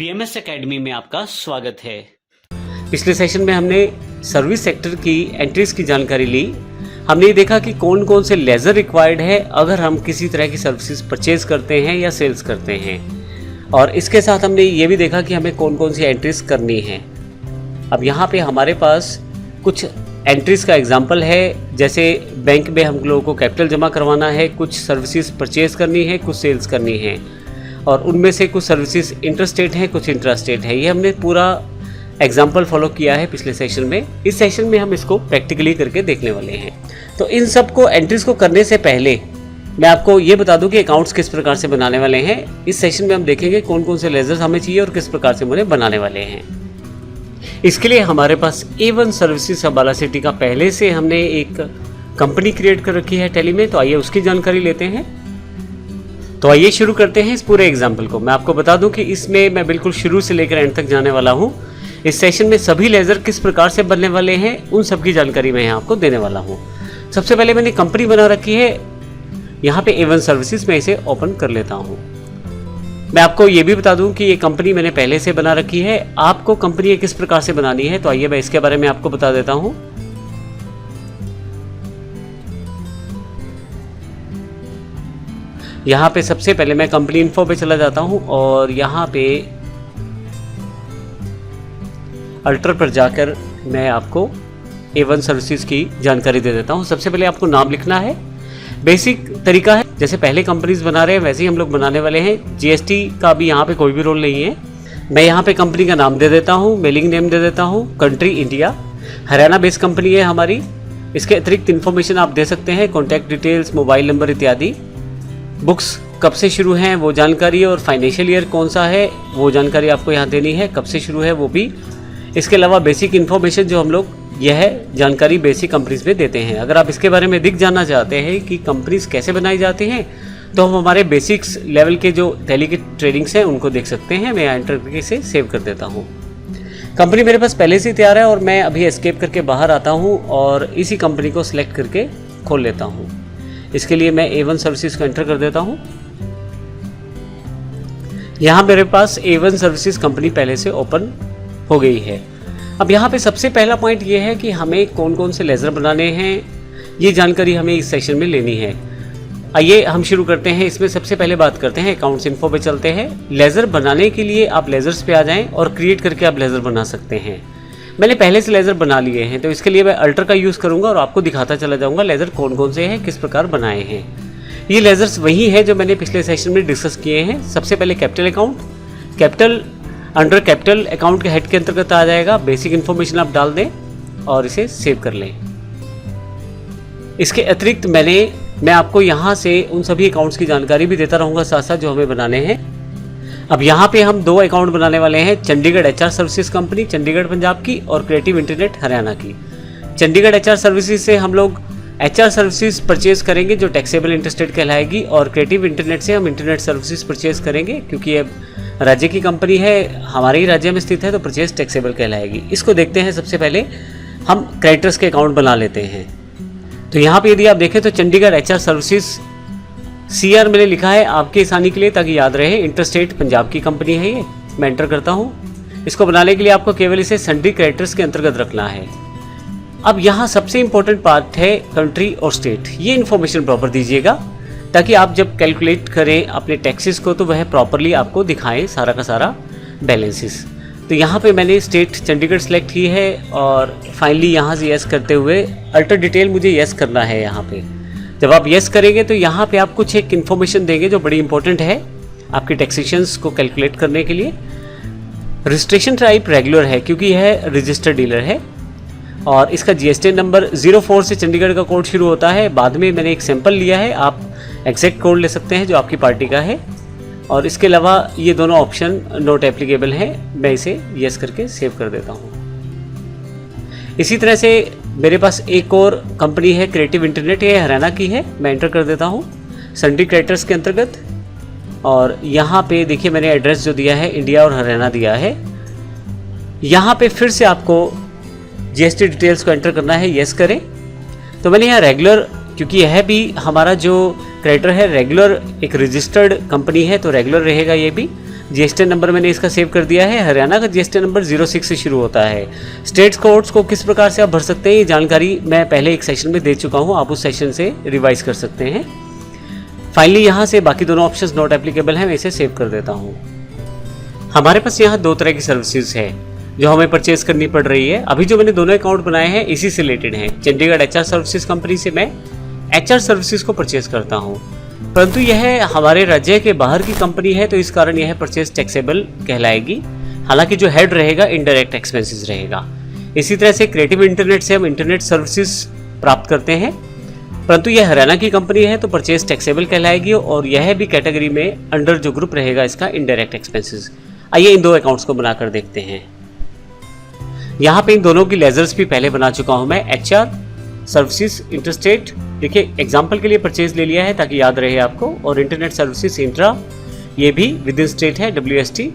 BMS academy में आपका स्वागत है। पिछले सेशन में हमने सर्विस सेक्टर की एंट्रीज की जानकारी ली। हमने ये देखा कि कौन कौन से लेजर रिक्वायर्ड है अगर हम किसी तरह की सर्विसेज परचेज करते हैं या सेल्स करते हैं, और इसके साथ हमने ये भी देखा कि हमें कौन कौन सी एंट्रीज करनी है। अब यहाँ पे हमारे पास कुछ एंट्रीज का एग्जाम्पल है, जैसे बैंक में हम लोगों को कैपिटल जमा करवाना है, कुछ सर्विसेज परचेज करनी है, कुछ सेल्स करनी है, और उनमें से कुछ सर्विसेज इंटरस्टेट हैं, कुछ इंट्रास्टेट है। ये हमने पूरा एग्जाम्पल फॉलो किया है पिछले सेशन में। इस सेशन में हम इसको प्रैक्टिकली करके देखने वाले हैं। तो इन सब को एंट्रीज को करने से पहले मैं आपको ये बता दूं कि अकाउंट्स किस प्रकार से बनाने वाले हैं। इस सेशन में हम देखेंगे कौन कौन से लेजर्स हमें चाहिए और किस प्रकार से हम उन्हें बनाने वाले हैं। इसके लिए हमारे पास A1 सर्विसेज हवाला सिटी का पहले से हमने एक कंपनी क्रिएट कर रखी है टैली में, तो आइए उसकी जानकारी लेते हैं। तो आइए शुरू करते हैं इस पूरे एग्जाम्पल को। मैं आपको बता दूं कि इसमें मैं बिल्कुल शुरू से लेकर एंड तक जाने वाला हूं। इस सेशन में सभी लेजर किस प्रकार से बनने वाले हैं उन सब की जानकारी मैं यहाँ आपको देने वाला हूँ। सबसे पहले मैंने कंपनी बना रखी है यहाँ पे A1 सर्विसेज, में इसे ओपन कर लेता हूँ। मैं आपको ये भी बता दूं कि ये कंपनी मैंने पहले से बना रखी है। आपको कंपनी किस प्रकार से बनानी है, तो आइए मैं इसके बारे में आपको बता देता हूँ। यहाँ पे सबसे पहले मैं कंपनी इन्फो पे चला जाता हूँ और यहाँ पे अल्टर पर जाकर मैं आपको A1 सर्विसेज की जानकारी दे देता हूँ। सबसे पहले आपको नाम लिखना है। बेसिक तरीका है, जैसे पहले कंपनीज बना रहे हैं वैसे ही हम लोग बनाने वाले हैं। जीएसटी का भी यहाँ पे कोई भी रोल नहीं है। मैं यहाँ पे कंपनी का नाम दे देता हूँ, मेलिंग नेम दे देता हूँ, country India, Haryana based company है हमारी। इसके अतिरिक्त इन्फॉर्मेशन आप दे सकते हैं, कॉन्टैक्ट डिटेल्स, मोबाइल नंबर इत्यादि। बुक्स कब से शुरू हैं वो जानकारी, और फाइनेंशियल ईयर कौन सा है वो जानकारी आपको यहाँ देनी है, कब से शुरू है वो भी। इसके अलावा बेसिक इन्फॉर्मेशन जो हम लोग यह जानकारी बेसिक कंपनीज में देते हैं। अगर आप इसके बारे में अधिक जानना चाहते हैं कि कंपनीज कैसे बनाई जाती हैं, तो हम हमारे बेसिक्स लेवल के जो टैली के ट्रेडिंग्स हैं उनको देख सकते हैं। मैं एंटर करके से सेव कर देता हूँ। कंपनी मेरे पास पहले से तैयार है और मैं अभी एस्केप करके बाहर आता हूँ और इसी कंपनी को सिलेक्ट करके खोल लेता हूँ। इसके लिए मैं A1 सर्विसेज को एंटर कर देता हूँ। यहाँ मेरे पास A1 सर्विसेज कंपनी पहले से ओपन हो गई है। अब यहाँ पे सबसे पहला पॉइंट ये है कि हमें कौन कौन से लेजर बनाने हैं, ये जानकारी हमें इस सेशन में लेनी है। आइए हम शुरू करते हैं। इसमें सबसे पहले बात करते हैं अकाउंट्स इन्फो पे चलते हैं। लेजर बनाने के लिए आप लेजर्स पे आ जाएं और क्रिएट करके आप लेजर बना सकते हैं। मैंने पहले से लेजर बना लिए हैं, तो इसके लिए मैं अल्टर का यूज़ करूँगा और आपको दिखाता चला जाऊँगा लेजर कौन कौन से हैं, किस प्रकार बनाए हैं। ये लेजर्स वही हैं जो मैंने पिछले सेशन में डिस्कस किए हैं। सबसे पहले capital account, capital under capital account के हेड के अंतर्गत आ जाएगा। बेसिक इन्फॉर्मेशन आप डाल दें और इसे सेव कर लें। इसके अतिरिक्त मैं आपको यहाँ से उन सभी अकाउंट्स की जानकारी भी देता रहूँगा साथ साथ जो हमें बनाने हैं। अब यहाँ पे हम दो अकाउंट बनाने वाले हैं, Chandigarh HR services company Chandigarh Punjab की और क्रिएटिव इंटरनेट हरियाणा की। चंडीगढ़ HR सर्विसेज से हम लोग HR सर्विसेज परचेज करेंगे जो टैक्सेबल इंटरस्टेट कहलाएगी, और क्रिएटिव इंटरनेट से हम इंटरनेट सर्विसेज परचेज करेंगे क्योंकि ये राज्य की कंपनी है, हमारे ही राज्य में स्थित है, तो परचेज टैक्सेबल कहलाएगी। इसको देखते हैं। सबसे पहले हम क्रेडिटर्स के अकाउंट बना लेते हैं। तो यहाँ पे यदि आप देखें तो चंडीगढ़ HR सर्विसेज CR मैंने लिखा है आपकी आसानी के लिए ताकि याद रहे। इंटरस्टेट पंजाब की कंपनी है ये। मैं एंटर करता हूँ। इसको बनाने के लिए आपको केवल इसे सन्ड्री क्रेडिटर्स के अंतर्गत रखना है। अब यहाँ सबसे इंपॉर्टेंट पार्ट है कंट्री और स्टेट। ये इन्फॉर्मेशन प्रॉपर दीजिएगा ताकि आप जब कैलकुलेट करें अपने टैक्सेस को तो वह प्रॉपरली आपको दिखाएं सारा का सारा बैलेंसेस। तो यहाँ पे मैंने स्टेट चंडीगढ़ सेलेक्ट की है और फाइनली यहाँ से यस करते हुए अल्टर डिटेल मुझे यस करना है। यहाँ पे जब आप यस करेंगे तो यहाँ पे आप कुछ एक इन्फॉर्मेशन देंगे जो बड़ी इंपॉर्टेंट है आपके टैक्सेशंस को कैलकुलेट करने के लिए। रजिस्ट्रेशन टाइप रेगुलर है क्योंकि यह रजिस्टर्ड डीलर है, और इसका GST नंबर 04 से चंडीगढ़ का कोड शुरू होता है। बाद में मैंने एक सैंपल लिया है, आप एग्जैक्ट कोड ले सकते हैं जो आपकी पार्टी का है। और इसके अलावा ये दोनों ऑप्शन नॉट एप्लीकेबल हैं। मैं इसे यस करके सेव कर देता हूँ। इसी तरह से मेरे पास एक और कंपनी है क्रिएटिव इंटरनेट, ये हरियाणा की है। मैं एंटर कर देता हूँ सन्ड्री क्रेडिटर्स के अंतर्गत, और यहाँ पे देखिए मैंने एड्रेस जो दिया है इंडिया और हरियाणा दिया है। यहाँ पे फिर से आपको GST डिटेल्स को एंटर करना है, यस करें। तो मैंने यहाँ रेगुलर, क्योंकि यह भी हमारा जो क्रेडिटर है रेगुलर एक रजिस्टर्ड कंपनी है तो रेगुलर रहेगा ये भी। जीएसटी नंबर मैंने इसका सेव कर दिया है। हरियाणा का जीएसटी नंबर 06 से शुरू होता है। स्टेट कोड्स को किस प्रकार से आप भर सकते हैं ये जानकारी मैं पहले एक सेशन में दे चुका हूँ, आप उस सेशन से रिवाइज कर सकते हैं। फाइनली यहाँ से बाकी दोनों ऑप्शंस नॉट एप्लीकेबल हैं, मैं इसे सेव कर देता हूँ। हमारे पास यहाँ दो तरह की सर्विसेज है जो हमें परचेज करनी पड़ रही है। अभी जो मैंने दोनों अकाउंट बनाए हैं इसी से रिलेटेड हैं। चंडीगढ़ एचआर सर्विसेज कंपनी से मैं एचआर सर्विसेज को परचेज करता हूँ, परंतु यह हमारे राज्य के बाहर की कंपनी है तो इस कारण यह परचेज टैक्सेबल कहलाएगी। हालांकि जो हेड रहेगा इनडायरेक्ट एक्सपेंसेस रहेगा। इसी तरह से क्रिएटिव इंटरनेट से हम इंटरनेट सर्विसेज प्राप्त करते हैं, परंतु यह हरियाणा की कंपनी है तो परचेज टैक्सेबल कहलाएगी और यह भी कैटेगरी में अंडर जो ग्रुप रहेगा इसका इनडायरेक्ट एक्सपेंसेस। आइए इन दो अकाउंट्स को बनाकर देखते हैं। यहाँ पे इन दोनों की लेजर्स भी पहले बना चुका हूँ मैं। एचआर सर्विसेज इंटरस्टेट, देखिए एग्जाम्पल के लिए परचेज ले लिया है ताकि याद रहे आपको, और इंटरनेट सर्विसेज इंट्रा ये भी विद इन स्टेट है WST,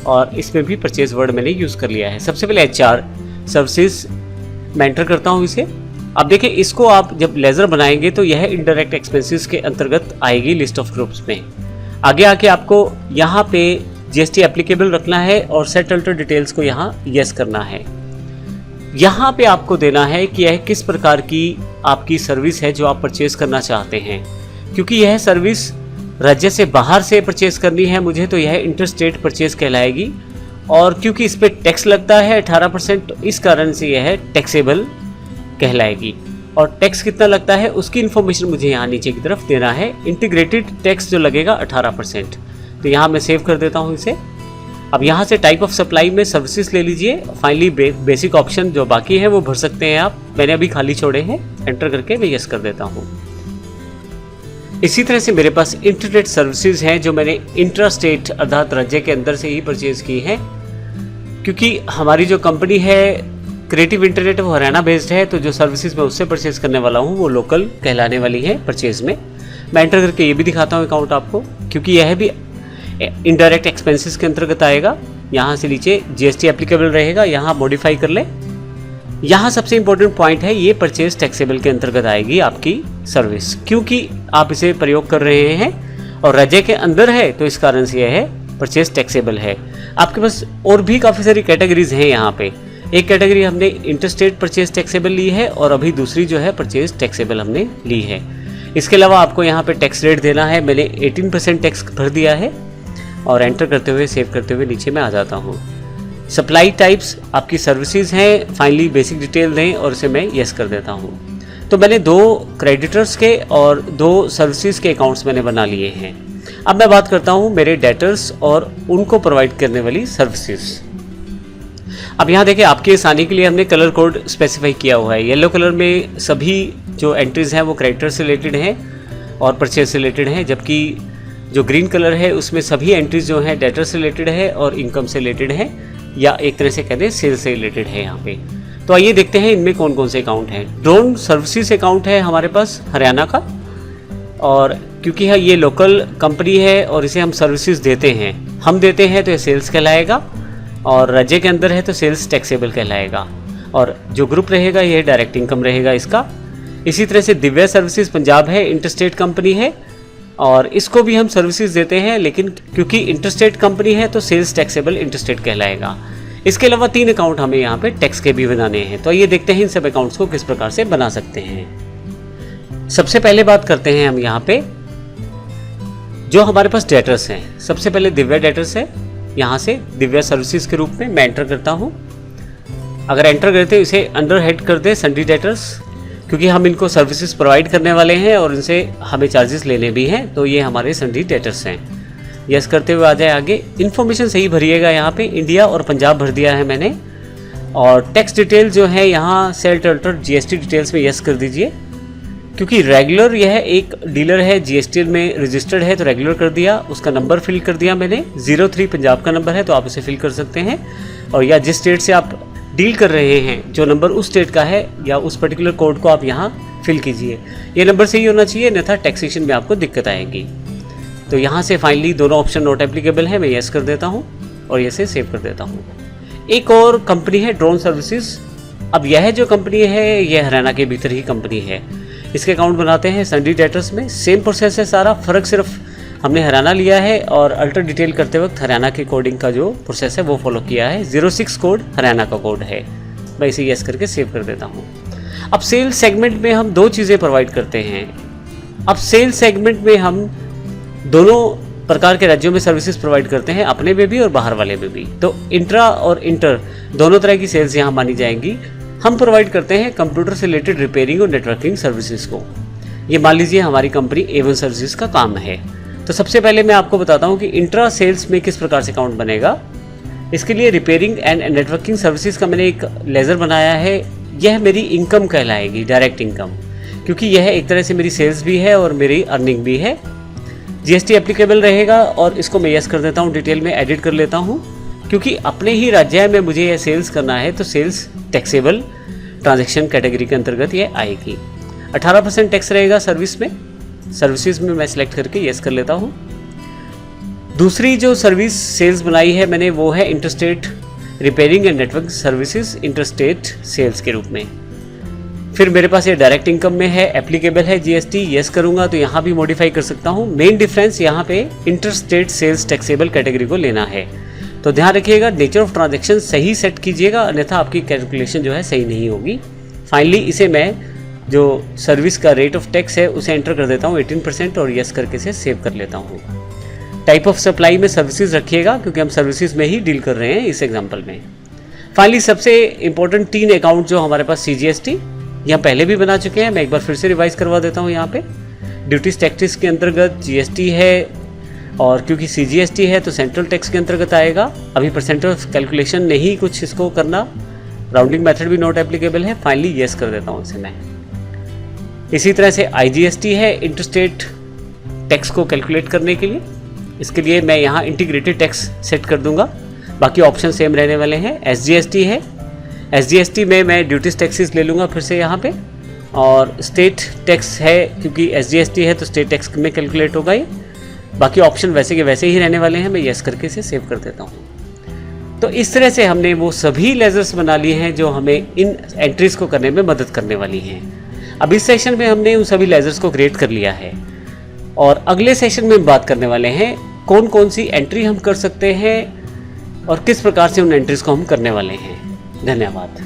और इसमें भी परचेज वर्ड मैंने यूज़ कर लिया है। सबसे पहले एचआर सर्विसेज मैं एंटर करता हूँ इसे। अब देखिए इसको आप जब लेजर बनाएंगे तो यह इनडायरेक्ट एक्सपेंसेस के अंतर्गत आएगी लिस्ट ऑफ ग्रुप्स में। आगे आके आपको यहाँ पे GST एप्लीकेबल रखना है और सेट अल्टर डिटेल्स को यहाँ यस करना है। यहाँ पे आपको देना है कि यह किस प्रकार की आपकी सर्विस है जो आप परचेज करना चाहते हैं। क्योंकि यह सर्विस राज्य से बाहर से परचेज करनी है मुझे तो यह इंटर स्टेट परचेज कहलाएगी, और क्योंकि इस पर टैक्स लगता है 18%, इस कारण से यह टैक्सेबल कहलाएगी। और टैक्स कितना लगता है उसकी इन्फॉर्मेशन मुझे यहाँ नीचे की तरफ देना है। इंटीग्रेटेड टैक्स जो लगेगा 18%, तो यहाँ मैं सेव कर देता हूँ इसे। अब यहाँ से टाइप ऑफ सप्लाई में सर्विसेज ले लीजिए। फाइनली बेसिक ऑप्शन जो बाकी है वो भर सकते हैं आप, मैंने अभी खाली छोड़े हैं। एंटर करके मैं यस कर देता हूँ। इसी तरह से मेरे पास इंटरनेट सर्विसेज हैं जो मैंने इंट्रा स्टेट अर्थात राज्य के अंदर से ही परचेज की है। क्योंकि हमारी जो कंपनी है क्रिएटिव इंटरनेट वो हरियाणा बेस्ड है, तो जो सर्विसेज मैं उससे परचेज करने वाला हूँ वो लोकल कहलाने वाली है परचेज में। मैं एंटर करके ये भी दिखाता हूँ अकाउंट आपको, क्योंकि यह भी इनडायरेक्ट एक्सपेंसेस के अंतर्गत आएगा। यहाँ से नीचे GST एप्लीकेबल रहेगा, यहाँ मॉडिफाई कर ले। यहाँ सबसे इंपॉर्टेंट पॉइंट है ये परचेज टैक्सेबल के अंतर्गत आएगी आपकी सर्विस, क्योंकि आप इसे प्रयोग कर रहे हैं और राज्य के अंदर है तो इस कारण से यह है परचेज टैक्सेबल है। आपके पास और भी काफ़ी सारी कैटेगरीज हैं। यहाँ पे एक कैटेगरी हमने इंटरस्टेट परचेज टैक्सेबल ली है और अभी दूसरी जो है परचेज टैक्सेबल हमने ली है। इसके अलावा आपको यहाँ पे टैक्स रेट देना है। मैंने 18% टैक्स भर दिया है और एंटर करते हुए सेव करते हुए नीचे मैं आ जाता हूँ। सप्लाई टाइप्स आपकी सर्विसेज हैं। फाइनली बेसिक डिटेल दें और इसे मैं यस कर देता हूँ। तो मैंने 2 क्रेडिटर्स के और 2 सर्विसेज के अकाउंट्स मैंने बना लिए हैं। अब मैं बात करता हूँ मेरे डेटर्स और उनको प्रोवाइड करने वाली सर्विसेज। अब यहाँ देखिए आपकी आसानी के लिए हमने कलर कोड स्पेसिफाई किया हुआ है। येलो कलर में सभी जो एंट्रीज हैं वो क्रेडिटर से रिलेटेड हैं और परचेज से रिलेटेड हैं, जबकि जो ग्रीन कलर है उसमें सभी एंट्रीज जो हैं डेटर से रिलेटेड है और इनकम से रिलेटेड है, या एक तरह से कहते हैं सेल से रिलेटेड है यहाँ पे। तो आइए देखते हैं इनमें कौन कौन से अकाउंट हैं। ड्रोन सर्विसेज अकाउंट है हमारे पास हरियाणा का, और क्योंकि ये लोकल कंपनी है और इसे हम सर्विसेज देते हैं, हम देते हैं तो ये सेल्स कहलाएगा, और राज्य के अंदर है तो सेल्स टैक्सेबल कहलाएगा, और जो ग्रुप रहेगा ये डायरेक्ट इनकम रहेगा इसका। इसी तरह से दिव्या सर्विसेज पंजाब है, इंटरस्टेट कंपनी है और इसको भी हम सर्विसेज देते हैं, लेकिन क्योंकि इंटरस्टेट कंपनी है तो सेल्स टैक्सेबल इंटरस्टेट कहलाएगा। इसके अलावा 3 अकाउंट हमें यहाँ पे टैक्स के भी बनाने हैं। तो ये देखते हैं इन सब अकाउंट्स को किस प्रकार से बना सकते हैं। सबसे पहले बात करते हैं हम यहाँ पे जो हमारे पास डेटर्स हैं। सबसे पहले दिव्या डेटर्स है, यहाँ से दिव्या सर्विसेज के रूप में मैं एंटर करता हूँ। अगर एंटर करते इसे अंडर हेड कर दे सन्डी डेटर्स, क्योंकि हम इनको सर्विसेज प्रोवाइड करने वाले हैं और इनसे हमें चार्जेस लेने भी हैं, तो ये हमारे सन्डी डेटर्स हैं। यस करते हुए आ जाए आगे। इन्फॉर्मेशन सही भरिएगा, यहाँ पे इंडिया और पंजाब भर दिया है मैंने, और टैक्स डिटेल जो है यहाँ सेल अल्टर GST डिटेल्स में यस कर दीजिए। क्योंकि रेगुलर यह एक डीलर है, GST में रजिस्टर्ड है तो रेगुलर कर दिया। उसका नंबर फिल कर दिया मैंने, 03 पंजाब का नंबर है तो आप इसे फिल कर सकते हैं, और या जिस स्टेट से आप डील कर रहे हैं जो नंबर उस स्टेट का है या उस पर्टिकुलर कोड को आप यहाँ फिल कीजिए। ये नंबर सही होना चाहिए, अन्यथा टैक्सेशन में आपको दिक्कत आएगी। तो यहाँ से फाइनली दोनों ऑप्शन नॉट एप्लीकेबल है, मैं यस कर देता हूँ और इसे सेव कर देता हूँ। एक और कंपनी है ड्रोन सर्विसेज। अब यह जो कंपनी है यह हरियाणा के भीतर ही कंपनी है। इसके अकाउंट बनाते हैं सन्डी डेटर्स में। सेम प्रोसेस है सारा, फ़र्क सिर्फ हमने हरियाणा लिया है और अल्टर डिटेल करते वक्त हरियाणा के कोडिंग का जो प्रोसेस है वो फॉलो किया है। 06 कोड हरियाणा का कोड है। मैं इसे यस करके सेव कर देता हूँ। अब सेल्स सेगमेंट में हम दो चीज़ें प्रोवाइड करते हैं। अब सेल्स सेगमेंट में हम दोनों प्रकार के राज्यों में सर्विसेज प्रोवाइड करते हैं, अपने में भी और बाहर वाले में भी। तो इंट्रा और इंटर दोनों तरह की सेल्स यहाँ मानी जाएंगी। हम प्रोवाइड करते हैं कंप्यूटर से रिलेटेड रिपेयरिंग और नेटवर्किंग सर्विसेज को। ये मान लीजिए हमारी कंपनी A1 सर्विसेज का काम है। तो सबसे पहले मैं आपको बताता हूँ कि इंट्रा सेल्स में किस प्रकार से अकाउंट बनेगा। इसके लिए रिपेयरिंग एंड नेटवर्किंग सर्विसेज का मैंने एक लेजर बनाया है। यह मेरी इनकम कहलाएगी, डायरेक्ट इनकम, क्योंकि यह एक तरह से मेरी सेल्स भी है और मेरी अर्निंग भी है। GST एप्लीकेबल रहेगा और इसको मैं यस कर देता हूँ, डिटेल में एडिट कर लेता हूँ, क्योंकि अपने ही राज्य में मुझे यह सेल्स करना है। तो सेल्स टैक्सेबल ट्रांजैक्शन कैटेगरी के अंतर्गत ये आएगी। 18% टैक्स रहेगा सर्विस में। सर्विसेज में मैं सिलेक्ट करके यस कर लेता हूँ। दूसरी जो सर्विस सेल्स बनाई है मैंने वो है interstate repairing and network services, interstate sales के रूप में। फिर मेरे पास ये डायरेक्ट इनकम में है, एप्लीकेबल है GST। यस करूँगा तो यहाँ भी मॉडिफाई कर सकता हूँ। मेन डिफरेंस यहाँ पे इंटरस्टेट सेल्स टैक्सेबल कैटेगरी को लेना है। तो ध्यान रखिएगा, नेचर ऑफ ट्रांजैक्शन सही सेट कीजिएगा, अन्यथा आपकी कैलकुलेशन जो है सही नहीं होगी। फाइनली इसे मैं जो सर्विस का रेट ऑफ टैक्स है उसे एंटर कर देता हूँ 18% और यस करके से सेव कर लेता हूँ। टाइप ऑफ सप्लाई में सर्विसेज रखिएगा, क्योंकि हम सर्विसेज में ही डील कर रहे हैं इस एग्जांपल में। फाइनली सबसे इंपॉर्टेंट 3 अकाउंट जो हमारे पास CGST यहाँ पहले भी बना चुके हैं, मैं एक बार फिर से रिवाइज करवा देता हूँ। यहाँ पे ड्यूटीज टैक्सेस के अंतर्गत GST है, और क्योंकि CGST है तो सेंट्रल टैक्स के अंतर्गत आएगा। अभी परसेंट ऑफ कैलकुलेशन नहीं कुछ इसको करना, राउंडिंग मेथड भी नॉट एप्लीकेबल है। फाइनली यस कर देता हूँ इसे मैं। इसी तरह से IGST है, इंटरस्टेट टैक्स को कैलकुलेट करने के लिए। इसके लिए मैं यहाँ इंटीग्रेटेड टैक्स सेट कर दूंगा, बाकी ऑप्शन सेम रहने वाले हैं। SGST है, SGST में मैं ड्यूटीज टैक्सेस ले लूँगा फिर से यहाँ पे, और स्टेट टैक्स है क्योंकि SGST है तो स्टेट टैक्स में कैलकुलेट होगा ये। बाकी ऑप्शन वैसे के वैसे ही रहने वाले हैं। मैं यस करके इसे सेव कर देता हूँ। तो इस तरह से हमने वो सभी लेजर्स बना लिए हैं जो हमें इन एंट्रीज को करने में मदद करने वाली हैं। अब इस सेशन में हमने उन सभी लेजर्स को क्रिएट कर लिया है, और अगले सेशन में बात करने वाले हैं कौन कौन सी एंट्री हम कर सकते हैं और किस प्रकार से उन एंट्रीज को हम करने वाले हैं। धन्यवाद।